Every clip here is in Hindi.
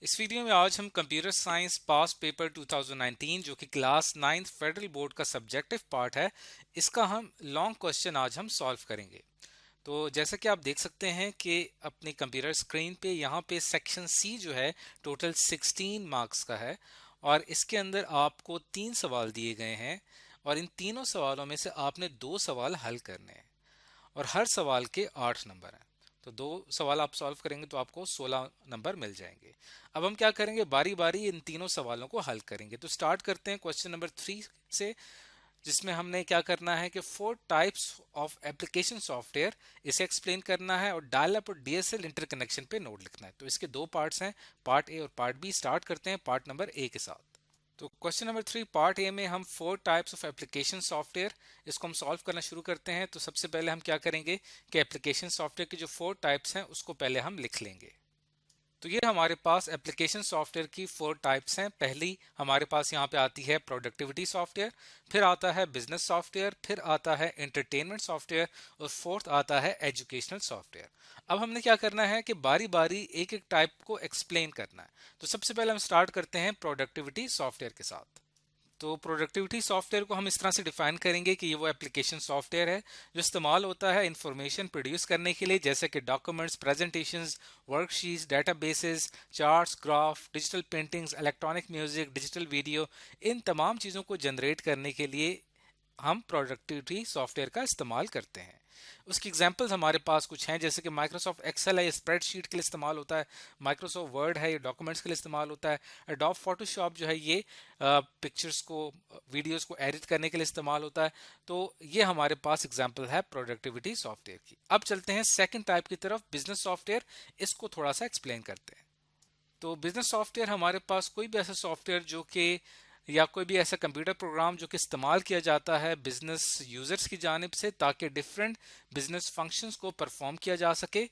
इस वीडियो में आज हम कंप्यूटर साइंस पास्ट पेपर 2019 जो कि क्लास 9th फेडरल बोर्ड का सब्जेक्टिव पार्ट है, इसका हम लॉन्ग क्वेश्चन आज हम सॉल्व करेंगे। तो जैसा कि आप देख सकते हैं कि अपनी कंप्यूटर स्क्रीन पे यहाँ पे सेक्शन सी जो है टोटल 16 मार्क्स का है और इसके अंदर आपको 3 सवाल दिए गए हैं और इन तीनों सवालों में से आपने 2 सवाल हल करने हैं और हर सवाल के 8 नंबर हैं। तो 2 सवाल आप सॉल्व करेंगे तो आपको 16 नंबर मिल जाएंगे। अब हम क्या करेंगे, बारी बारी इन तीनों सवालों को हल करेंगे। तो स्टार्ट करते हैं क्वेश्चन नंबर 3 से, जिसमें हमने क्या करना है कि 4 टाइप्स ऑफ एप्लीकेशन सॉफ्टवेयर इसे एक्सप्लेन करना है और डायल अप और डीएसएल इंटरकनेक्शन पे नोट लिखना है। तो इसके 2 पार्ट्स हैं, पार्ट ए और पार्ट बी। स्टार्ट करते हैं पार्ट नंबर ए के साथ। तो क्वेश्चन नंबर 3 पार्ट ए में हम 4 टाइप्स ऑफ एप्लीकेशन सॉफ्टवेयर इसको हम सॉल्व करना शुरू करते हैं। तो सबसे पहले हम क्या करेंगे कि एप्लीकेशन सॉफ्टवेयर के जो 4 टाइप्स हैं उसको पहले हम लिख लेंगे। तो ये हमारे पास एप्लीकेशन सॉफ्टवेयर की 4 टाइप्स हैं। पहली हमारे पास यहाँ पे आती है प्रोडक्टिविटी सॉफ्टवेयर, फिर आता है बिजनेस सॉफ्टवेयर, फिर आता है एंटरटेनमेंट सॉफ्टवेयर और फोर्थ आता है एजुकेशनल सॉफ्टवेयर। अब हमने क्या करना है कि बारी बारी एक एक टाइप को एक्सप्लेन करना है। तो सबसे पहले हम स्टार्ट करते हैं प्रोडक्टिविटी सॉफ्टवेयर के साथ। तो प्रोडक्टिविटी सॉफ्टवेयर को हम इस तरह से डिफाइन करेंगे कि ये वो एप्लीकेशन सॉफ्टवेयर है जो इस्तेमाल होता है इंफॉर्मेशन प्रोड्यूस करने के लिए, जैसे कि documents, presentations, worksheets, databases, charts, graph, digital paintings, electronic music, digital video, इन तमाम चीज़ों को जनरेट करने के लिए हम प्रोडक्टिविटी सॉफ्टवेयर का इस्तेमाल करते हैं। उसकी एग्जांपल्स हमारे पास कुछ हैं, जैसे कि माइक्रोसॉफ्ट एक्सेल है, ये स्प्रेडशीट के लिए इस्तेमाल होता है। माइक्रोसॉफ्ट वर्ड है, ये डॉक्यूमेंट्स के लिए इस्तेमाल होता है। एडोब फोटोशॉप जो है ये पिक्चर्स को, वीडियोस को एडिट करने के लिए इस्तेमाल होता है। तो ये हमारे पास एग्जांपल है प्रोडक्टिविटी सॉफ्टवेयर की। अब चलते हैं सेकंड टाइप की तरफ, बिजनेस सॉफ्टवेयर। इसको थोड़ा सा एक्सप्लेन करते हैं। तो बिजनेस सॉफ्टवेयर हमारे पास कोई भी ऐसा सॉफ्टवेयर जो कि या कोई भी ऐसा कंप्यूटर प्रोग्राम जो कि इस्तेमाल किया जाता है बिजनेस यूजर्स की जानिब से, ताकि डिफरेंट बिजनेस फंक्शंस को परफॉर्म किया जा सके।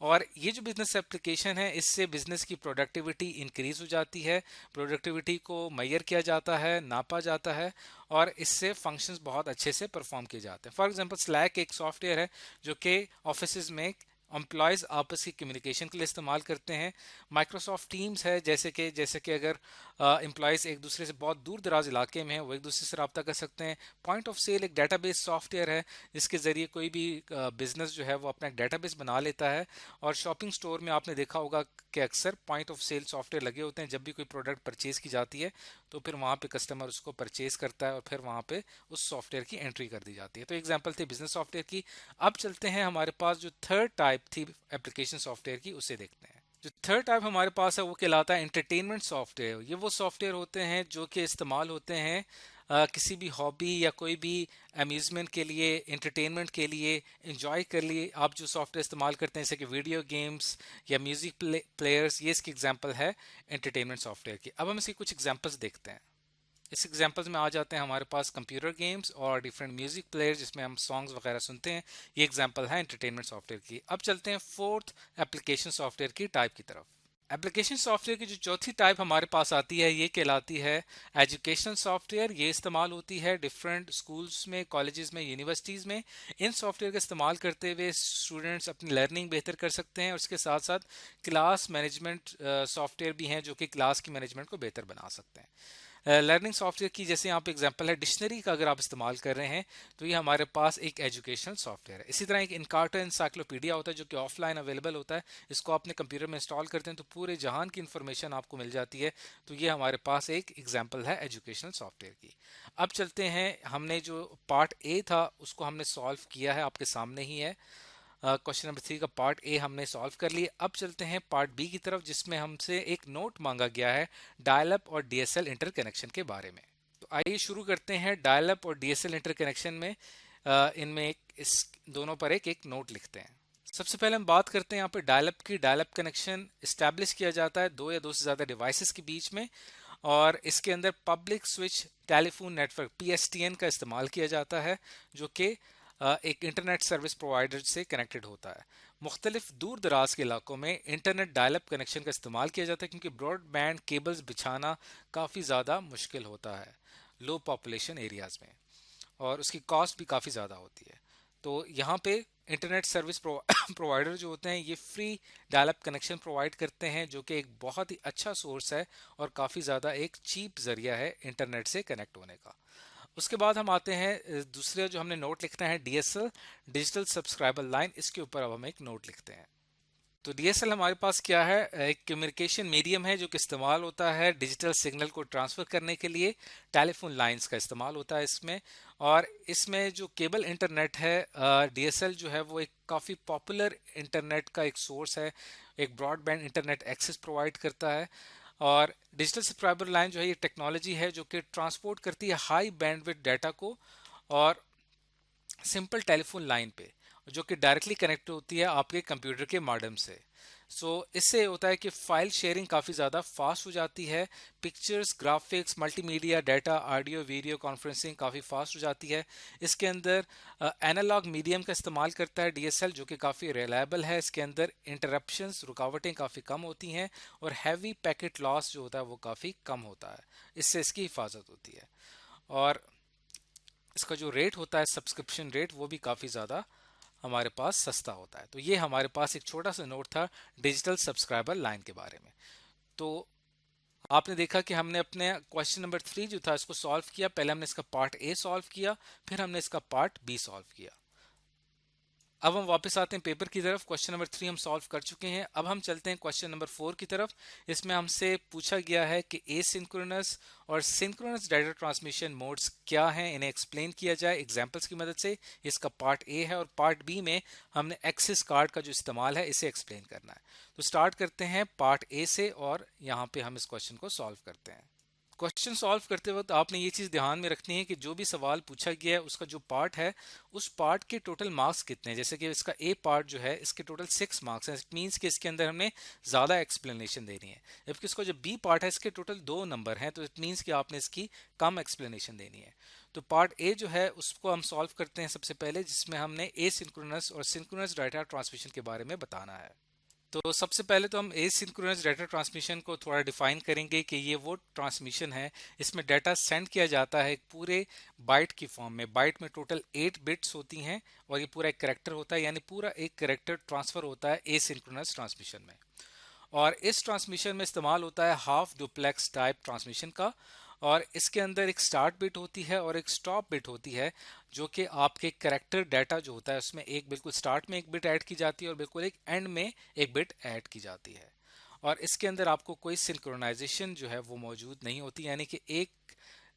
और ये जो बिजनेस एप्लीकेशन है, इससे बिजनेस की प्रोडक्टिविटी इंक्रीज हो जाती है, प्रोडक्टिविटी को मैयर किया जाता है, नापा जाता है और इससे फंक्शंस बहुत अच्छे से परफॉर्म किए जाते हैं। फॉर एग्जांपल स्लैक एक सॉफ्टवेयर है जो कि ऑफिस में एम्प्लॉयज़ आपस की कम्युनिकेशन के लिए इस्तेमाल करते हैं। माइक्रोसॉफ्ट टीम्स है, जैसे कि अगर एम्प्लॉयज़ एक दूसरे से बहुत दूर दराज इलाके में हैं, वो एक दूसरे से रब्ता कर सकते हैं। पॉइंट ऑफ सेल एक डेटाबेस सॉफ्टवेयर है जिसके ज़रिए कोई भी बिजनेस जो है वो अपना एक डेटाबेस बना लेता है। और शॉपिंग स्टोर में आपने देखा होगा कि अक्सर पॉइंट ऑफ सेल सॉफ्टवेयर लगे होते हैं। जब भी कोई प्रोडक्ट परचेज की जाती है तो फिर वहाँ पे कस्टमर उसको परचेज करता है और फिर वहाँ पे उस सॉफ्टवेयर की एंट्री कर दी जाती है। तो एग्जांपल थी बिजनेस सॉफ्टवेयर की। अब चलते हैं हमारे पास जो थर्ड टाइप थी एप्लीकेशन सॉफ्टवेयर की, उसे देखते हैं। जो थर्ड टाइप हमारे पास है वो कहलाता है एंटरटेनमेंट सॉफ्टवेयर। ये वो सॉफ्टवेयर होते हैं जो कि इस्तेमाल होते हैं किसी भी हॉबी या कोई भी अम्यूज़मेंट के लिए, एंटरटेनमेंट के लिए, इंजॉय कर लिए आप जो सॉफ्टवेयर इस्तेमाल करते हैं, जैसे कि वीडियो गेम्स या म्यूज़िक प्लेयर्स, ये इसकी एग्जांपल है एंटरटेनमेंट सॉफ्टवेयर की। अब हम इसकी कुछ एग्जांपल्स देखते हैं। इस एग्जांपल्स में आ जाते हैं हमारे पास कंप्यूटर गेम्स और डिफरेंट म्यूजिक प्लेयर्स जिसमें हम सॉन्ग्स वगैरह सुनते हैं। ये एग्जांपल है एंटरटेनमेंट सॉफ्टवेयर की। अब चलते हैं फोर्थ एप्लीकेशन सॉफ्टवेयर की टाइप की तरफ। एप्लीकेशन सॉफ्टवेयर की जो चौथी टाइप हमारे पास आती है ये कहलाती है एजुकेशनल सॉफ्टवेयर। ये इस्तेमाल होती है डिफरेंट स्कूल्स में, कॉलेजेस में, यूनिवर्सिटीज़ में। इन सॉफ्टवेयर का इस्तेमाल करते हुए स्टूडेंट्स अपनी लर्निंग बेहतर कर सकते हैं और उसके साथ साथ क्लास मैनेजमेंट सॉफ्टवेयर भी हैं जो कि क्लास की मैनेजमेंट को बेहतर बना सकते हैं। लर्निंग सॉफ्टवेयर की जैसे यहाँ पे एग्जांपल है डिक्शनरी का, अगर आप इस्तेमाल कर रहे हैं तो ये हमारे पास एक एजुकेशनल सॉफ्टवेयर है। इसी तरह एक इनकार्टो इंसाइक्लोपीडिया होता है जो कि ऑफलाइन अवेलेबल होता है। इसको अपने कंप्यूटर में इंस्टॉल करते हैं तो पूरे जहान की इंफॉर्मेशन आपको मिल जाती है। तो ये हमारे पास एक एग्जाम्पल है एजुकेशनल सॉफ्टवेयर की। अब चलते हैं, हमने जो पार्ट ए था उसको हमने सॉल्व किया है, आपके सामने ही है। क्वेश्चन नंबर 3 का पार्ट ए हमने सॉल्व कर लिया। अब चलते हैं पार्ट बी की तरफ, जिसमें हमसे एक नोट मांगा गया है डायल अप और डीएसएल इंटरकनेक्शन के बारे में। तो आइए शुरू करते हैं डायल अप और डीएसएल इंटरकनेक्शन में। इनमें इस दोनों पर एक एक नोट लिखते हैं। सबसे पहले हम बात करते हैं यहाँ पे डायल अप की। डायल अप कनेक्शन इस्टेब्लिश किया जाता है दो या दो से ज़्यादा डिवाइसेस के बीच में और इसके अंदर public switch telephone network PSTN का इस्तेमाल किया जाता है जो कि एक इंटरनेट सर्विस प्रोवाइडर से कनेक्टेड होता है। मुख्तलिफ दूर दराज के इलाकों में इंटरनेट डायलअप कनेक्शन का इस्तेमाल किया जाता है क्योंकि ब्रॉडबैंड केबल्स बिछाना काफ़ी ज़्यादा मुश्किल होता है लो पॉपुलेशन एरियाज़ में और उसकी कॉस्ट भी काफ़ी ज़्यादा होती है। तो यहाँ पे इंटरनेट सर्विस प्रोवाइडर जो होते हैं ये free dial up connection provide करते हैं, जो कि एक बहुत ही अच्छा सोर्स है और काफ़ी ज़्यादा एक चीप जरिया है इंटरनेट से कनेक्ट होने का। उसके बाद हम आते हैं दूसरे जो हमने नोट लिखना है डीएसएल, डिजिटल सब्सक्राइबर लाइन। इसके ऊपर अब हम एक नोट लिखते हैं। तो डीएसएल हमारे पास क्या है, एक कम्युनिकेशन मीडियम है जो कि इस्तेमाल होता है डिजिटल सिग्नल को ट्रांसफ़र करने के लिए। टेलीफोन लाइंस का इस्तेमाल होता है इसमें। और इसमें जो केबल इंटरनेट है, डीएसएल जो है वो एक काफ़ी पॉपुलर इंटरनेट का एक सोर्स है, एक ब्रॉडबैंड इंटरनेट एक्सेस प्रोवाइड करता है। और डिजिटल सब्सक्राइबर लाइन जो है ये टेक्नोलॉजी है जो कि ट्रांसपोर्ट करती है हाई बैंडविड्थ डाटा को और सिंपल टेलीफोन लाइन पे, जो कि डायरेक्टली कनेक्ट होती है आपके कंप्यूटर के मॉडेम से। इससे होता है कि फाइल शेयरिंग काफ़ी ज़्यादा फास्ट हो जाती है। Pictures, graphics, multimedia, data, audio, video conferencing काफ़ी फास्ट हो जाती है। इसके अंदर एनालॉग मीडियम का इस्तेमाल करता है डीएसएल, जो कि काफ़ी रिलायबल है। इसके अंदर इंटरप्शंस, रुकावटें काफ़ी कम होती हैं और हैवी पैकेट लॉस जो होता है वो काफ़ी कम होता है। इससे इसकी हिफाजत होती है। और इसका जो रेट होता है सब्सक्रिप्शन रेट, वो भी काफ़ी ज़्यादा हमारे पास सस्ता होता है। तो ये हमारे पास एक छोटा सा नोट था डिजिटल सब्सक्राइबर लाइन के बारे में। तो आपने देखा कि हमने अपने क्वेश्चन नंबर 3 जो था इसको सॉल्व किया। पहले हमने इसका पार्ट ए सॉल्व किया, फिर हमने इसका पार्ट बी सॉल्व किया। अब हम वापस आते हैं पेपर की तरफ। क्वेश्चन नंबर 3 हम सॉल्व कर चुके हैं। अब हम चलते हैं क्वेश्चन नंबर 4 की तरफ। इसमें हमसे पूछा गया है कि एसिंक्रोनस और सिंक्रोनस डाटा ट्रांसमिशन मोड्स क्या हैं, इन्हें एक्सप्लेन किया जाए एग्जांपल्स की मदद से। इसका पार्ट ए है और पार्ट बी में हमने एक्सिस कार्ड का जो इस्तेमाल है इसे एक्सप्लेन करना है। तो स्टार्ट करते हैं पार्ट ए से और यहाँ पे हम इस क्वेश्चन को सॉल्व करते हैं। क्वेश्चन सॉल्व करते वक्त आपने ये चीज़ ध्यान में रखनी है कि जो भी सवाल पूछा गया है उसका जो पार्ट है उस पार्ट के टोटल मार्क्स कितने हैं। जैसे कि इसका ए पार्ट जो है इसके टोटल 6 मार्क्स हैं। इट मीन्स कि इसके अंदर हमने ज़्यादा एक्सप्लेनेशन देनी है। जबकि इसका जो बी पार्ट है इसके टोटल 2 नंबर हैं, तो इट मीन्स कि आपने इसकी कम एक्सप्लेनेशन देनी है। तो पार्ट ए जो है उसको हम सॉल्व करते हैं सबसे पहले, जिसमें हमने ए सिंक्रोनस और सिंक्रोनस डाटा ट्रांसमिशन के बारे में बताना है। तो सबसे पहले तो हम एसिंक्रोनस डाटा ट्रांसमिशन को थोड़ा डिफाइन करेंगे कि ये वो ट्रांसमिशन है इसमें डाटा सेंड किया जाता है एक पूरे बाइट की फॉर्म में। बाइट में टोटल 8 बिट्स होती हैं और ये पूरा एक कैरेक्टर होता है, यानी पूरा एक कैरेक्टर ट्रांसफर होता है एसिंक्रोनस ट्रांसमिशन में। और इस ट्रांसमिशन में इस्तेमाल होता है हाफ डुप्लेक्स टाइप ट्रांसमिशन का। और इसके अंदर एक स्टार्ट बिट होती है और एक स्टॉप बिट होती है, जो कि आपके कैरेक्टर डाटा जो होता है उसमें एक बिल्कुल स्टार्ट में एक बिट ऐड की जाती है और बिल्कुल एक एंड में एक बिट ऐड की जाती है। और इसके अंदर आपको कोई सिंक्रोनाइजेशन जो है वो मौजूद नहीं होती, यानी कि एक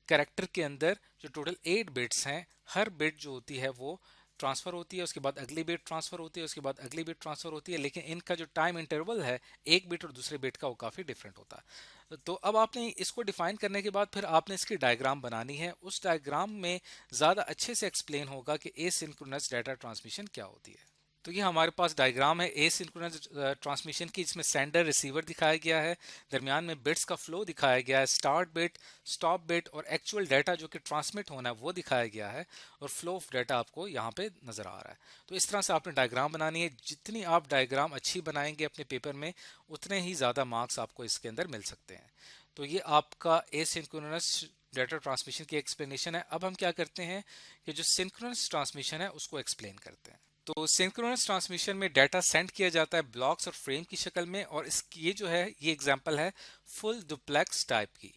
कैरेक्टर के अंदर जो टोटल 8 बिट्स हैं, हर बिट जो होती है वो ट्रांसफर होती है, उसके बाद अगली बिट ट्रांसफर होती है, उसके बाद अगली बिट ट्रांसफर होती है, लेकिन इनका जो टाइम इंटरवल है एक बिट और दूसरे बिट का वो काफ़ी डिफरेंट होता है। तो अब आपने इसको डिफाइन करने के बाद फिर आपने इसकी डायग्राम बनानी है। उस डायग्राम में ज़्यादा अच्छे से एक्सप्लेन होगा कि एसिंक्रोनस डाटा ट्रांसमिशन क्या होती है। तो ये हमारे पास डायग्राम है एसिंक्रोनस ट्रांसमिशन की, जिसमें सेंडर रिसीवर दिखाया गया है, दरमियान में बिट्स का फ्लो दिखाया गया है, स्टार्ट बिट, स्टॉप बिट और एक्चुअल डाटा जो कि ट्रांसमिट होना है वो दिखाया गया है, और फ्लो ऑफ डाटा आपको यहाँ पे नजर आ रहा है। तो इस तरह से आपने डायग्राम बनानी है। जितनी आप डायग्राम अच्छी बनाएंगे अपने पेपर में उतने ही ज़्यादा मार्क्स आपको इसके अंदर मिल सकते हैं। तो ये आपका एसिंक्रोनस डाटा ट्रांसमिशन की एक्सप्लेनेशन है। अब हम क्या करते हैं कि जो सिंक्रोनस ट्रांसमिशन है उसको एक्सप्लेन करते हैं। तो सिंक्रोनस ट्रांसमिशन में डाटा सेंड किया जाता है ब्लॉक्स और फ्रेम की शक्ल में, और ये जो है ये एग्जांपल है फुल डुप्लेक्स टाइप की।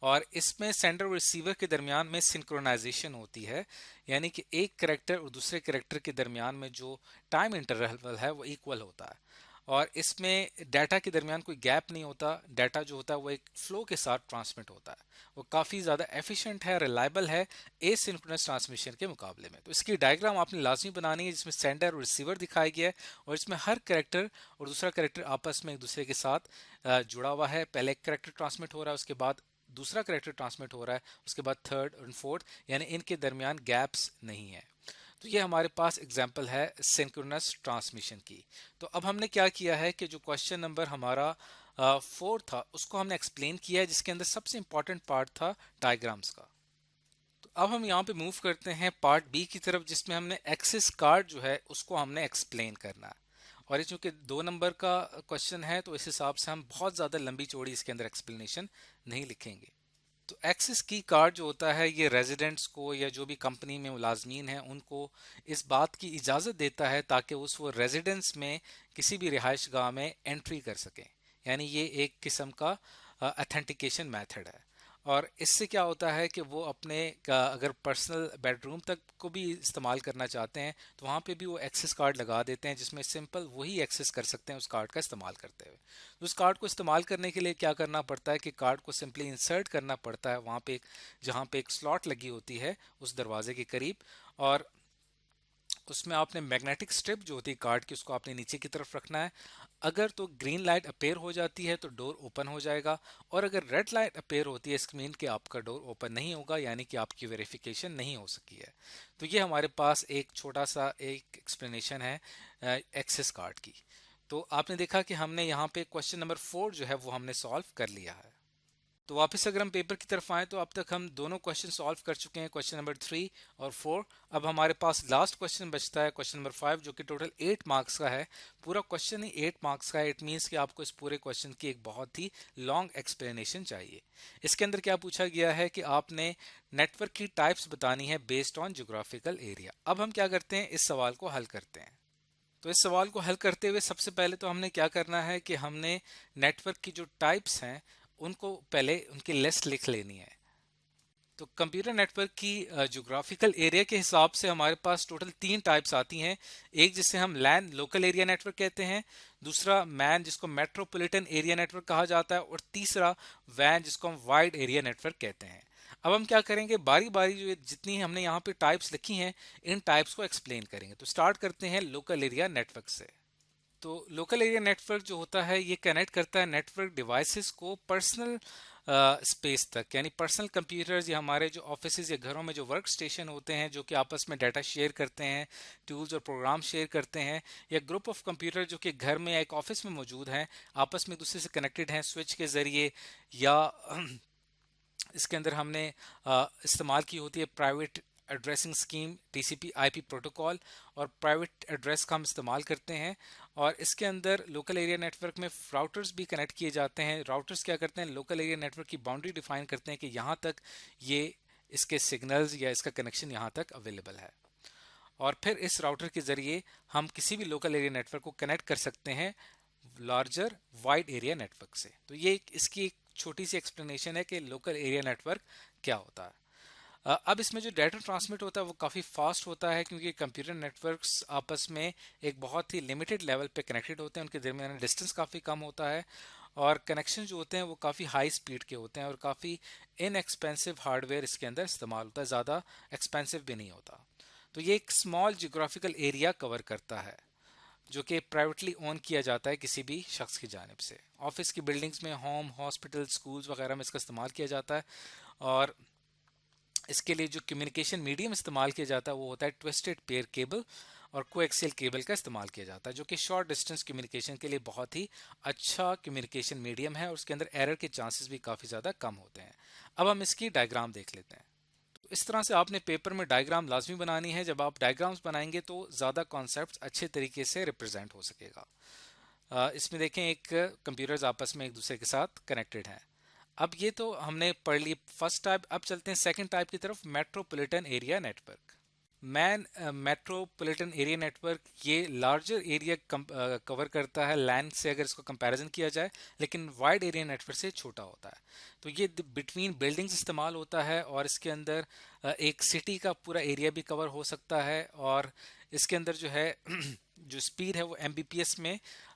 और इसमें सेंडर और रिसीवर के दरमियान में सिंक्रोनाइजेशन होती है, यानी कि एक कैरेक्टर और दूसरे कैरेक्टर के दरमियान में जो टाइम इंटरवल है वो इक्वल होता है। और इसमें डाटा के दरमियान कोई गैप नहीं होता। डाटा जो होता है वो एक फ्लो के साथ ट्रांसमिट होता है। वो काफ़ी ज़्यादा एफिशिएंट है, रिलायबल है एसिंक्रोनस ट्रांसमिशन के मुकाबले में। तो इसकी डायग्राम आपने लाजमी बनानी है, जिसमें सेंडर और रिसीवर दिखाया गया है और इसमें हर कैरेक्टर और दूसरा कैरेक्टर आपस में एक दूसरे के साथ जुड़ा हुआ है। पहले एक कैरेक्टर ट्रांसमिट हो रहा है, उसके बाद दूसरा कैरेक्टर ट्रांसमिट हो रहा है, उसके बाद थर्ड और फोर्थ, यानी इनके दरमियान गैप्स नहीं है। तो ये हमारे पास एग्जाम्पल है सिंक्रोनस ट्रांसमिशन की। तो अब हमने क्या किया है कि जो क्वेश्चन नंबर हमारा 4 था उसको हमने एक्सप्लेन किया है, जिसके अंदर सबसे इंपॉर्टेंट पार्ट था डायग्राम्स का। तो अब हम यहाँ पे मूव करते हैं पार्ट बी की तरफ, जिसमें हमने एक्सिस कार्ड जो है उसको हमने एक्सप्लेन करना है। और ये चूंकि 2 नंबर का क्वेश्चन है तो इस हिसाब से हम बहुत ज़्यादा लंबी चौड़ी इसके अंदर एक्सप्लेनेशन नहीं लिखेंगे। तो एक्सेस की कार्ड जो होता है ये रेजिडेंट्स को या जो भी कंपनी में मुलाजमीन हैं उनको इस बात की इजाज़त देता है ताकि वो रेजिडेंस में किसी भी रिहाइश गाह में एंट्री कर सकें। यानी ये एक किस्म का अथेंटिकेशन मेथड है। और इससे क्या होता है कि वो अपने अगर पर्सनल बेडरूम तक को भी इस्तेमाल करना चाहते हैं तो वहाँ पे भी वो एक्सेस कार्ड लगा देते हैं जिसमें सिंपल वही एक्सेस कर सकते हैं उस कार्ड का इस्तेमाल करते हुए। तो उस कार्ड को इस्तेमाल करने के लिए क्या करना पड़ता है कि कार्ड को सिंपली इंसर्ट करना पड़ता है वहाँ पे जहाँ पे एक स्लॉट लगी होती है उस दरवाजे के करीब। और उसमें आपने मैग्नेटिक स्ट्रिप जो होती है कार्ड की उसको आपने नीचे की तरफ रखना है। अगर तो ग्रीन लाइट अपेयर हो जाती है तो डोर ओपन हो जाएगा, और अगर रेड लाइट अपेयर होती है स्क्रीन के आपका डोर ओपन नहीं होगा, यानी कि आपकी वेरिफिकेशन नहीं हो सकी है। तो ये हमारे पास एक छोटा सा एक एक्सप्लेनेशन है एक्सेस कार्ड की। तो आपने देखा कि हमने यहाँ पे क्वेश्चन नंबर 4 जो है वो हमने सॉल्व कर लिया है। तो वापस अगर हम पेपर की तरफ आए तो अब तक हम दोनों क्वेश्चन सॉल्व कर चुके हैं, क्वेश्चन नंबर 3 और 4। अब हमारे पास लास्ट क्वेश्चन बचता है क्वेश्चन नंबर 5 जो कि टोटल 8 मार्क्स का है। पूरा क्वेश्चन ही 8 मार्क्स का है। इट मीन्स कि आपको इस पूरे क्वेश्चन की एक बहुत ही लॉन्ग एक्सप्लेनेशन चाहिए। इसके अंदर क्या पूछा गया है कि आपने नेटवर्क की टाइप्स बतानी है बेस्ड ऑन ज्योग्राफिकल एरिया। अब हम क्या करते हैं, इस सवाल को हल करते हैं। तो इस सवाल को हल करते हुए सबसे पहले तो हमने क्या करना है कि हमने नेटवर्क की जो टाइप्स हैं उनको पहले उनकी लिस्ट लिख लेनी है। तो कंप्यूटर नेटवर्क की ज्योग्राफिकल एरिया के हिसाब से हमारे पास टोटल 3 टाइप्स आती हैं। एक जिसे हम लैन लोकल एरिया नेटवर्क कहते हैं, दूसरा मैन जिसको मेट्रोपॉलिटन एरिया नेटवर्क कहा जाता है, और तीसरा वैन जिसको हम वाइड एरिया नेटवर्क कहते हैं। अब हम क्या करेंगे, बारी बारी जो जितनी हमने यहाँ पे टाइप्स लिखी हैं इन टाइप्स को एक्सप्लेन करेंगे। तो स्टार्ट करते हैं लोकल एरिया नेटवर्क से। तो लोकल एरिया नेटवर्क जो होता है ये कनेक्ट करता है नेटवर्क डिवाइसेस को पर्सनल स्पेस तक, यानी पर्सनल कंप्यूटर्स या हमारे जो ऑफिस या घरों में जो वर्क स्टेशन होते हैं जो कि आपस में डाटा शेयर करते हैं, टूल्स और प्रोग्राम शेयर करते हैं, या ग्रुप ऑफ कंप्यूटर जो कि घर में या एक ऑफिस में मौजूद हैं, आपस में एक दूसरे से कनेक्टेड हैं स्विच के ज़रिए, या इसके अंदर हमने इस्तेमाल की होती है private addressing scheme TCP IP protocol, और प्राइवेट एड्रेस का हम इस्तेमाल करते हैं। और इसके अंदर लोकल एरिया नेटवर्क में राउटर्स भी कनेक्ट किए जाते हैं। राउटर्स क्या करते हैं, लोकल एरिया नेटवर्क की बाउंड्री डिफाइन करते हैं कि यहाँ तक ये इसके सिग्नल्स या इसका कनेक्शन यहाँ तक अवेलेबल है, और फिर इस राउटर के ज़रिए हम किसी भी लोकल एरिया नेटवर्क को कनेक्ट कर सकते हैं लार्जर वाइड एरिया नेटवर्क से। तो ये इसकी एक छोटी सी एक्सप्लेनेशन है कि लोकल एरिया नेटवर्क क्या होता है। अब इसमें जो डाटा ट्रांसमिट होता है वो काफ़ी फास्ट होता है क्योंकि कंप्यूटर नेटवर्क्स आपस में एक बहुत ही लिमिटेड लेवल पे कनेक्टेड होते हैं, उनके दरमियान डिस्टेंस काफ़ी कम होता है, और कनेक्शन जो होते हैं वो काफ़ी हाई स्पीड के होते हैं, और काफ़ी इनएक्सपेंसिव हार्डवेयर इसके अंदर इस्तेमाल होता है, ज़्यादा एक्सपेंसिव भी नहीं होता। तो ये एक स्मॉल जियोग्राफिकल एरिया कवर करता है जो कि प्राइवेटली ओन किया जाता है किसी भी शख्स की जानिब से। ऑफिस की बिल्डिंग्स में, होम, हॉस्पिटल, स्कूल्स वगैरह में इसका इस्तेमाल किया जाता है। और इसके लिए जो कम्युनिकेशन मीडियम इस्तेमाल किया जाता है वो होता है ट्विस्टेड पेयर केबल, और कोएक्सियल केबल का इस्तेमाल किया जाता है जो कि शॉर्ट डिस्टेंस कम्युनिकेशन के लिए बहुत ही अच्छा कम्युनिकेशन मीडियम है, और उसके अंदर एरर के चांसेस भी काफ़ी ज़्यादा कम होते हैं। अब हम इसकी डायग्राम देख लेते हैं। तो इस तरह से आपने पेपर में डायग्राम लाजमी बनानी है। जब आप डायग्राम्स बनाएंगे तो ज़्यादा कॉन्सेप्ट अच्छे तरीके से रिप्रेजेंट हो सकेगा। इसमें देखें एक कंप्यूटर्स आपस में एक दूसरे के साथ कनेक्टेड हैं। अब ये तो हमने पढ़ ली फर्स्ट टाइप। अब चलते हैं सेकंड टाइप की तरफ, metropolitan area network. Man metropolitan area network ये लार्जर एरिया कवर करता है लैन से अगर इसको कंपैरिजन किया जाए, लेकिन वाइड एरिया नेटवर्क से छोटा होता है। तो ये बिटवीन बिल्डिंग्स इस्तेमाल होता है, और इसके अंदर एक सिटी का पूरा एरिया भी कवर हो सकता है, और इसके अंदर जो है जो स्पीड है वो एमबीपीएस में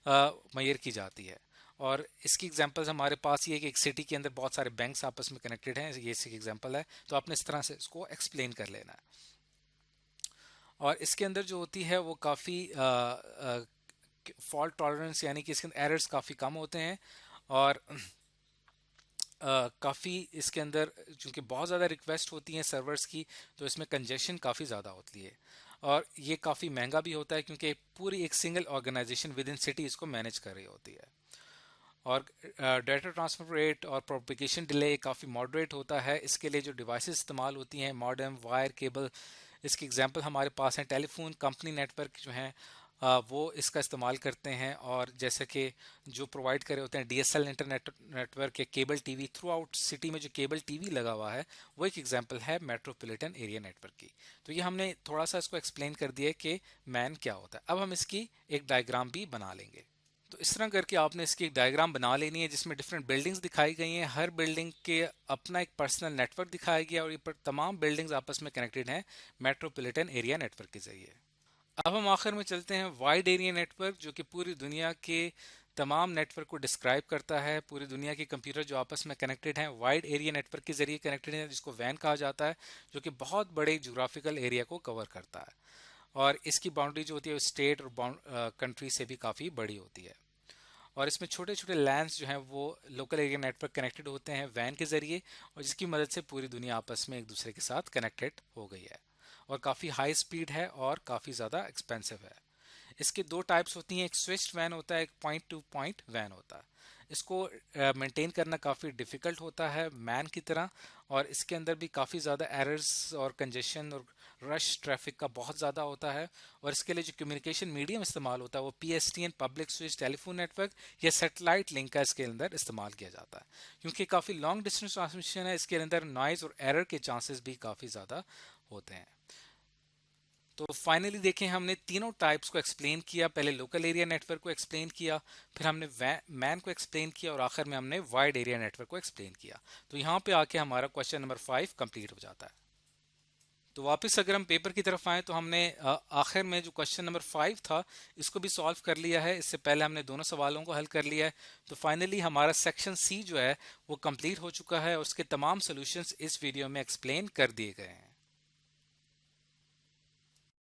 मेजर की जाती है। और इसकी एग्जांपल्स हमारे पास ये कि एक सिटी के अंदर बहुत सारे बैंक्स आपस में कनेक्टेड हैं, ये इसकी एग्जांपल है। तो आपने इस तरह से इसको एक्सप्लेन कर लेना है। और इसके अंदर जो होती है वो काफ़ी फॉल्ट टॉलरेंस, यानी कि इसके अंदर एरर्स काफ़ी कम होते हैं, और काफ़ी इसके अंदर चूँकि बहुत ज़्यादा रिक्वेस्ट होती हैं सर्वर्स की, तो इसमें कंजेशन काफ़ी ज़्यादा होती है, और ये काफ़ी महंगा भी होता है क्योंकि पूरी एक single organisation within city इसको मैनेज कर रही होती है। और डाटा ट्रांसफर रेट और प्रोपिगेशन डिले काफ़ी मॉडरेट होता है। इसके लिए जो डिवाइसेस इस्तेमाल होती हैं, मॉडेम, वायर, केबल, इसकी एग्जांपल हमारे पास हैं टेलीफोन कंपनी नेटवर्क जो हैं, वो इसका इस्तेमाल करते हैं, और जैसे कि जो प्रोवाइड करे होते हैं डीएसएल इंटरनेट नेटवर्क या cable TV through out city में जो केबल टीवी लगा हुआ है, वो एक एग्जांपल है मेट्रोपॉलिटन एरिया नेटवर्क की। तो ये हमने थोड़ा सा इसको एक्सप्लेन कर दिया कि मैन क्या होता है। अब हम इसकी एक डायग्राम भी बना लेंगे। तो इस तरह करके आपने इसकी एक डायग्राम बना लेनी है जिसमें डिफरेंट बिल्डिंग्स दिखाई गई हैं, हर बिल्डिंग के अपना एक पर्सनल नेटवर्क दिखाया गया और ये पर तमाम बिल्डिंग्स आपस में कनेक्टेड हैं मेट्रोपॉलिटन एरिया नेटवर्क के जरिए। अब हम आखिर में चलते हैं वाइड एरिया नेटवर्क, जो कि पूरी दुनिया के तमाम नेटवर्क को डिस्क्राइब करता है। पूरी दुनिया के कंप्यूटर जो आपस में कनेक्टेड हैं वाइड एरिया नेटवर्क के जरिए कनेक्टेड हैं, जिसको वैन कहा जाता है, जो कि बहुत बड़े जोग्राफिकल एरिया को कवर करता है। और इसकी बाउंड्री जो होती है स्टेट और कंट्री से भी काफ़ी बड़ी होती है। और इसमें छोटे छोटे लैंड्स जो हैं वो लोकल एरिया नेटवर्क कनेक्टेड होते हैं वैन के ज़रिए, और जिसकी मदद से पूरी दुनिया आपस में एक दूसरे के साथ कनेक्टेड हो गई है, और काफ़ी हाई स्पीड है और काफ़ी ज़्यादा एक्सपेंसिव है। इसके दो टाइप्स होती हैं, एक स्विच्ड वैन होता है, एक पॉइंट टू पॉइंट वैन होता है। इसको मेंटेन करना काफ़ी डिफ़िकल्ट होता है मैन की तरह, और इसके अंदर भी काफ़ी ज़्यादा एरर्स और कंजेशन और रश ट्रैफिक का बहुत ज़्यादा होता है। और इसके लिए जो कम्युनिकेशन मीडियम इस्तेमाल होता है वो PSTN public switch telephone network या सैटेलाइट लिंक का इसके अंदर इस्तेमाल किया जाता है। क्योंकि काफ़ी लॉन्ग डिस्टेंस ट्रांसमिशन है, इसके अंदर नॉइज़ और एरर के चांसेस भी काफ़ी ज़्यादा होते हैं। तो फाइनली देखें, हमने तीनों टाइप्स को एक्सप्लेन किया। पहले लोकल एरिया नेटवर्क को एक्सप्लेन किया, फिर हमने मैन को एक्सप्लेन किया, और आखिर में हमने वाइड एरिया नेटवर्क को एक्सप्लेन किया। तो यहाँ पे आके हमारा क्वेश्चन नंबर 5 कंप्लीट हो जाता है। तो वापस अगर हम पेपर की तरफ आए तो हमने आखिर में जो क्वेश्चन नंबर 5 था इसको भी सॉल्व कर लिया है। इससे पहले हमने दोनों सवालों को हल कर लिया है। तो फाइनली हमारा सेक्शन सी जो है वो कंप्लीट हो चुका है, और उसके तमाम सॉल्यूशंस इस वीडियो में एक्सप्लेन कर दिए गए हैं।